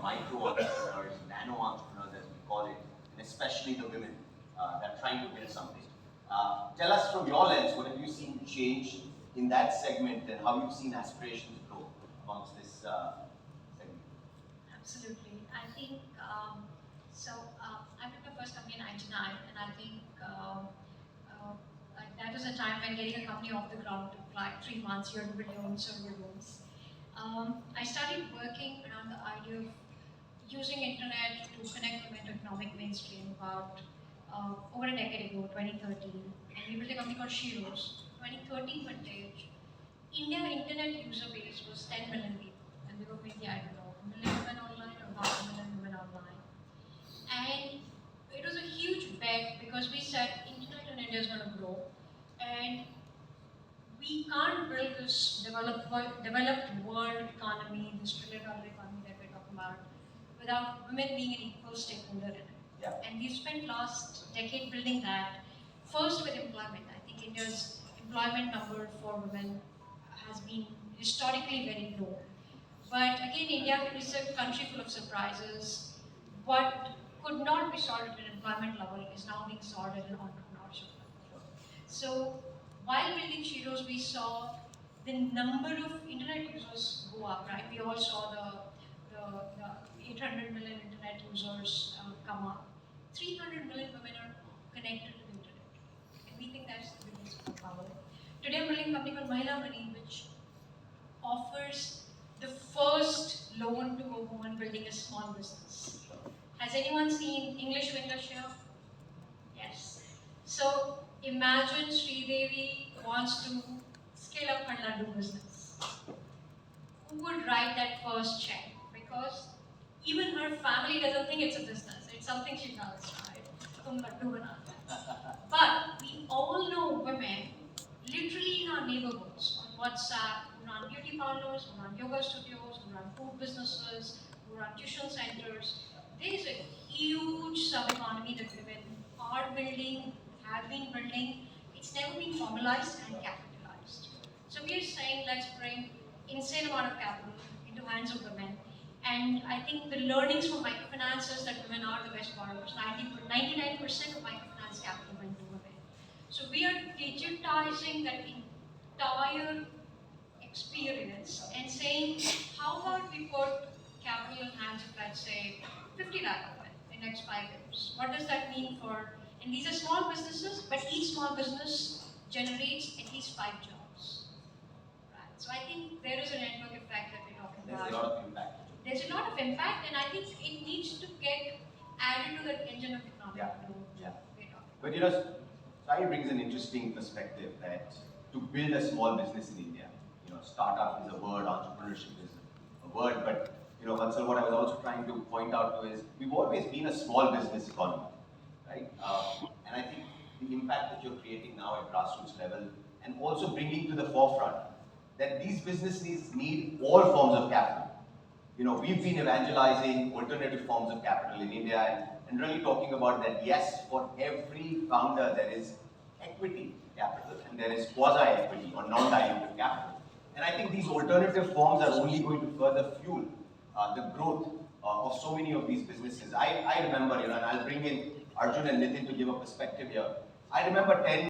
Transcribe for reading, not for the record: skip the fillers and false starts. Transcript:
micro entrepreneurs, nano entrepreneurs as we call it, and especially the women that are trying to build something. Tell us from your lens, what have you seen change in that segment and how you've seen aspirations grow amongst this segment? Absolutely. I think, I took my first company in 99, and I think that was a time when getting a company off the ground took like 3 months. You had to build your own server rooms. I started working around the idea of using internet to connect women to economic mainstream about over a decade ago, 2013. And we built a company called Sheroes. 2013 vintage. India internet user base was 10 million people, and there were maybe, I don't know, a million women online or half a million women online. And it was a huge bet because we said internet in India is going to grow, and we can't build this developed world economy, this trillion-dollar economy that we're talking about, without women being an equal stakeholder in it. Yeah. And we've spent last decade building that. First with employment. I think India's employment number for women has been historically very low. But again, India is a country full of surprises. What could not be solved at an employment level is now being solved at an entrepreneurship level. So while building Sheroes, we saw the number of internet users go up, right? We all saw the 800 million internet users come up. 300 million women are connected to the internet. And we think that's the biggest power. Today I'm building a company called Mahila Money, which offers the first loan to a woman building a small business. Has anyone seen English Window Show? Yes. So imagine Sridevi wants to scale up her laddu business. Who would write that first check? Because even her family doesn't think it's a business. It's something she does, right? Tum laddu banata. But we all know women, literally in our neighborhoods, on WhatsApp, who run beauty parlors, who run yoga studios, who run food businesses, who run tuition centers. There is a huge sub-economy that women are building, have been building. It's never been formalized and capitalized. So we are saying, let's bring insane amount of capital into hands of women. And I think the learnings from microfinance is that women are the best borrowers. 99% of microfinance capital went to women. So we are digitizing that entire experience and saying, how about we put capital in hands of, let's say, 50 lakh women in the next 5 years? What does that mean for, and these are small businesses, but each small business generates at least 5 jobs. Right? So I think there is a network effect that we're talking about. There's a lot of impact. There's a lot of impact, and I think it needs to get added to that engine of economic growth. Yeah. But you know, Sai brings an interesting perspective that to build a small business in India, you know, startup is a word, entrepreneurship is a word, but you know, Vatsal, what I was also trying to point out to is we've always been a small business economy, right? And I think the impact that you're creating now at grassroots level, and also bringing to the forefront that these businesses need all forms of capital. You know, we've been evangelizing alternative forms of capital in India and really talking about that, yes, for every founder there is equity capital and there is quasi-equity or non-dilutive capital. And I think these alternative forms are only going to further fuel the growth of so many of these businesses. I remember, you know, and I'll bring in Arjun and Nitin to give a perspective here. I remember 10